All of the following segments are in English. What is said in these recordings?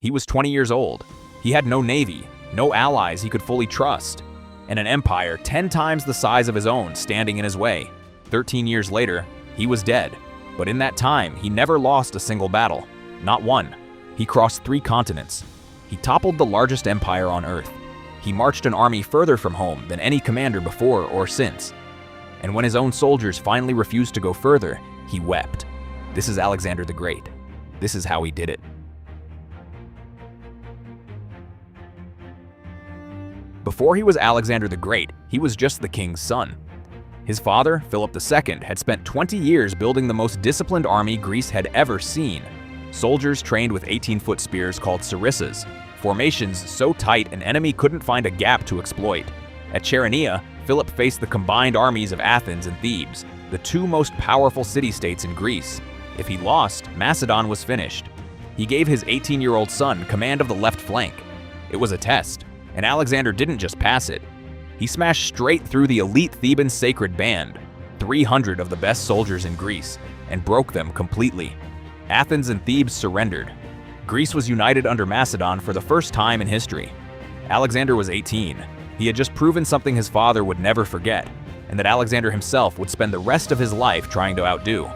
He was 20 years old. He had no navy, no allies he could fully trust, and an empire 10 times the size of his own standing in his way. 13 years later, he was dead. But in that time, he never lost a single battle. Not one. He crossed 3 continents. He toppled the largest empire on Earth. He marched an army further from home than any commander before or since. And when his own soldiers finally refused to go further, he wept. This is Alexander the Great. This is how he did it. Before he was Alexander the Great, he was just the king's son. His father, Philip II, had spent 20 years building the most disciplined army Greece had ever seen. Soldiers trained with 18-foot spears called sarissas, formations so tight an enemy couldn't find a gap to exploit. At Chaeronea, Philip faced the combined armies of Athens and Thebes, the 2 most powerful city-states in Greece. If he lost, Macedon was finished. He gave his 18-year-old son command of the left flank. It was a test, and Alexander didn't just pass it. He smashed straight through the elite Theban sacred band, 300 of the best soldiers in Greece, and broke them completely. Athens and Thebes surrendered. Greece was united under Macedon for the first time in history. Alexander was 18. He had just proven something his father would never forget, and that Alexander himself would spend the rest of his life trying to outdo.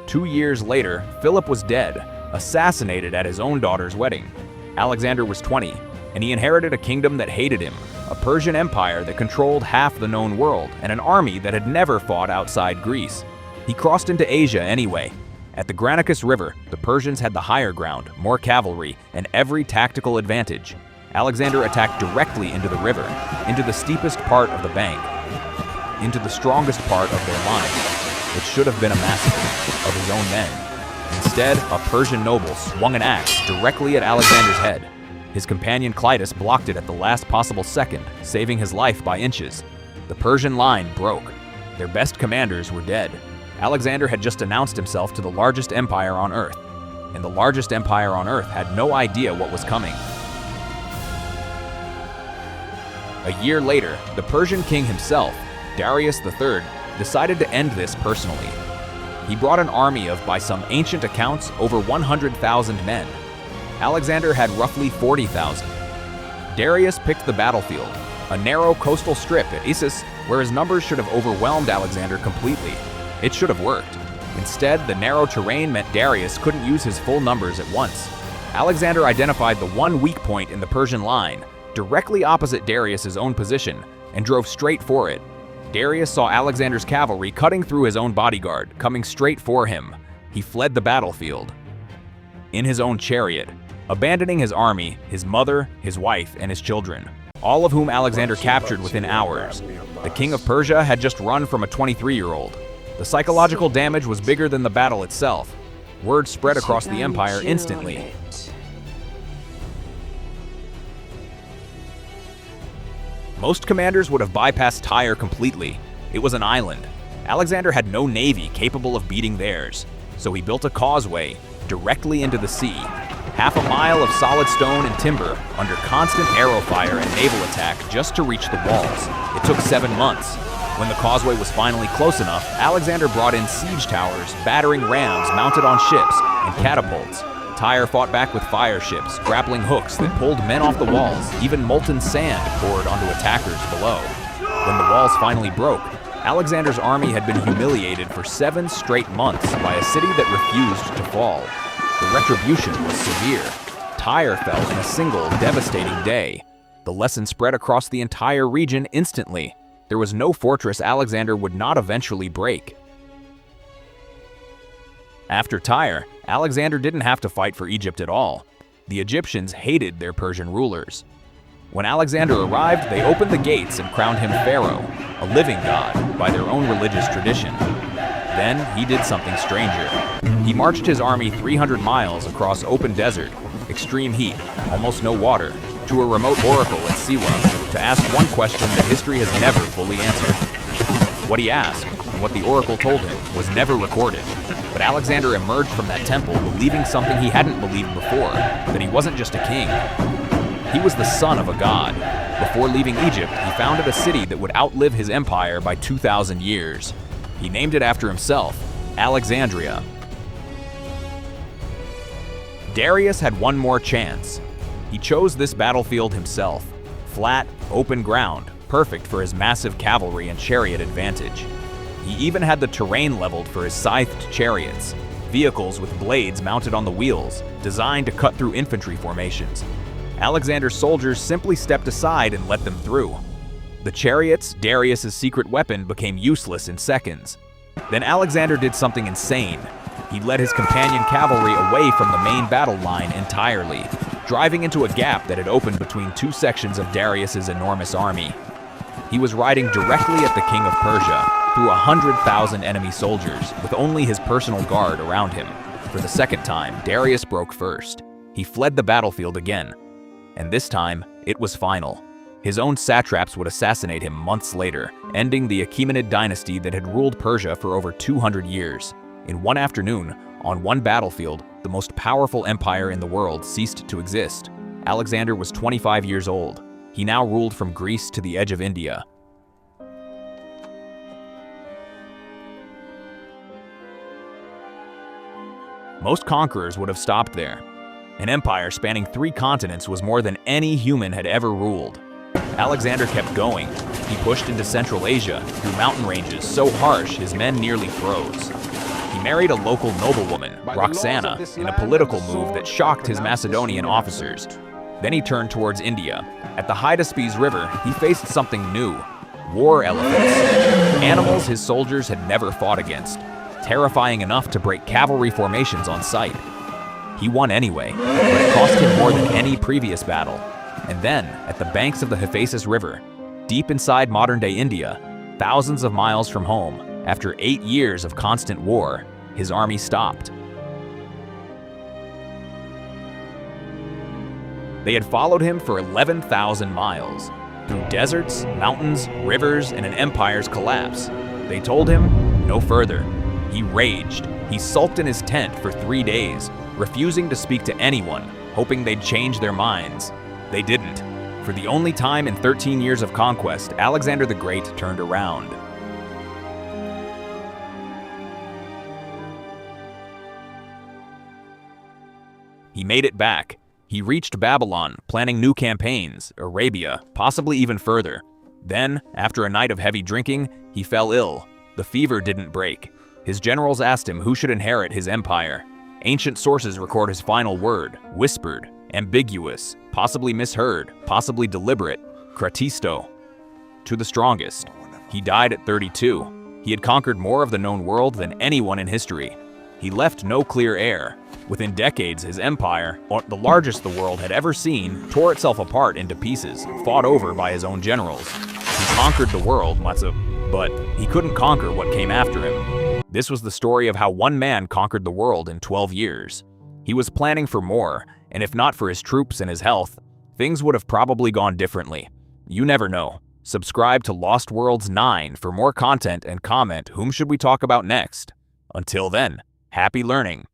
Two years later, Philip was dead, assassinated at his own daughter's wedding. Alexander was 20, and he inherited a kingdom that hated him, a Persian empire that controlled half the known world, and an army that had never fought outside Greece. He crossed into Asia anyway. At the Granicus River, the Persians had the higher ground, more cavalry, and every tactical advantage. Alexander attacked directly into the river, into the steepest part of the bank, into the strongest part of their line. It should have been a massacre of his own men. Instead, a Persian noble swung an axe directly at Alexander's head. His companion Clytus blocked it at the last possible second, saving his life by inches. The Persian line broke. Their best commanders were dead. Alexander had just announced himself to the largest empire on Earth, and the largest empire on Earth had no idea what was coming. A year later, the Persian king himself, Darius III, decided to end this personally. He brought an army of, by some ancient accounts, over 100,000 men. Alexander had roughly 40,000. Darius picked the battlefield, a narrow coastal strip at Issus, where his numbers should have overwhelmed Alexander completely. It should have worked. Instead, the narrow terrain meant Darius couldn't use his full numbers at once. Alexander identified the one weak point in the Persian line, directly opposite Darius's own position, and drove straight for it. Darius saw Alexander's cavalry cutting through his own bodyguard, coming straight for him. He fled the battlefield in his own chariot, abandoning his army, his mother, his wife, and his children, all of whom Alexander captured within hours. The king of Persia had just run from a 23-year-old. The psychological damage was bigger than the battle itself. Word spread across the empire instantly. Most commanders would have bypassed Tyre completely. It was an island. Alexander had no navy capable of beating theirs, so he built a causeway directly into the sea, half a mile of solid stone and timber under constant arrow fire and naval attack just to reach the walls. It took 7 months. When the causeway was finally close enough, Alexander brought in siege towers, battering rams mounted on ships, and catapults. Tyre fought back with fire ships, grappling hooks that pulled men off the walls. Even molten sand poured onto attackers below. When the walls finally broke, Alexander's army had been humiliated for 7 straight months by a city that refused to fall. The retribution was severe. Tyre fell in a single, devastating day. The lesson spread across the entire region instantly. There was no fortress Alexander would not eventually break. After Tyre, Alexander didn't have to fight for Egypt at all. The Egyptians hated their Persian rulers. When Alexander arrived, they opened the gates and crowned him pharaoh, a living god by their own religious tradition. Then he did something stranger. He marched his army 300 miles across open desert, extreme heat, almost no water, to a remote oracle at Siwa to ask one question that history has never fully answered. What he asked, and what the oracle told him, was never recorded. But Alexander emerged from that temple believing something he hadn't believed before, that he wasn't just a king. He was the son of a god. Before leaving Egypt, he founded a city that would outlive his empire by 2,000 years. He named it after himself, Alexandria. Darius had one more chance. He chose this battlefield himself. Flat, open ground, perfect for his massive cavalry and chariot advantage. He even had the terrain leveled for his scythed chariots, vehicles with blades mounted on the wheels, designed to cut through infantry formations. Alexander's soldiers simply stepped aside and let them through. The chariots, Darius's secret weapon, became useless in seconds. Then Alexander did something insane. He led his companion cavalry away from the main battle line entirely, driving into a gap that had opened between two sections of Darius's enormous army. He was riding directly at the king of Persia, through 100,000 enemy soldiers, with only his personal guard around him. For the second time, Darius broke first. He fled the battlefield again. And this time, it was final. His own satraps would assassinate him months later, ending the Achaemenid dynasty that had ruled Persia for over 200 years. In one afternoon, on one battlefield, the most powerful empire in the world ceased to exist. Alexander was 25 years old. He now ruled from Greece to the edge of India. Most conquerors would have stopped there. An empire spanning 3 continents was more than any human had ever ruled. Alexander kept going. He pushed into Central Asia, through mountain ranges so harsh his men nearly froze. He married a local noblewoman, Roxana, in a political move that shocked his Macedonian officers. Then he turned towards India. At the Hydaspes River, he faced something new: war elephants. Animals his soldiers had never fought against, terrifying enough to break cavalry formations on sight. He won anyway, but it cost him more than any previous battle. And then, at the banks of the Hyphasis River, deep inside modern-day India, thousands of miles from home, after 8 years of constant war, his army stopped. They had followed him for 11,000 miles, through deserts, mountains, rivers, and an empire's collapse. They told him, no further. He raged. He sulked in his tent for 3 days, refusing to speak to anyone, hoping they'd change their minds. They didn't. For the only time in 13 years of conquest, Alexander the Great turned around. He made it back. He reached Babylon, planning new campaigns, Arabia, possibly even further. Then, after a night of heavy drinking, he fell ill. The fever didn't break. His generals asked him who should inherit his empire. Ancient sources record his final word: whispered, ambiguous, possibly misheard, possibly deliberate, kratisto. To the strongest. He died at 32. He had conquered more of the known world than anyone in history. He left no clear heir. Within decades, his empire, the largest the world had ever seen, tore itself apart into pieces, fought over by his own generals. He conquered the world, but he couldn't conquer what came after him. This was the story of how one man conquered the world in 12 years. He was planning for more, and if not for his troops and his health, things would have probably gone differently. You never know. Subscribe to Lost Worlds 9 for more content and comment whom should we talk about next. Until then, happy learning.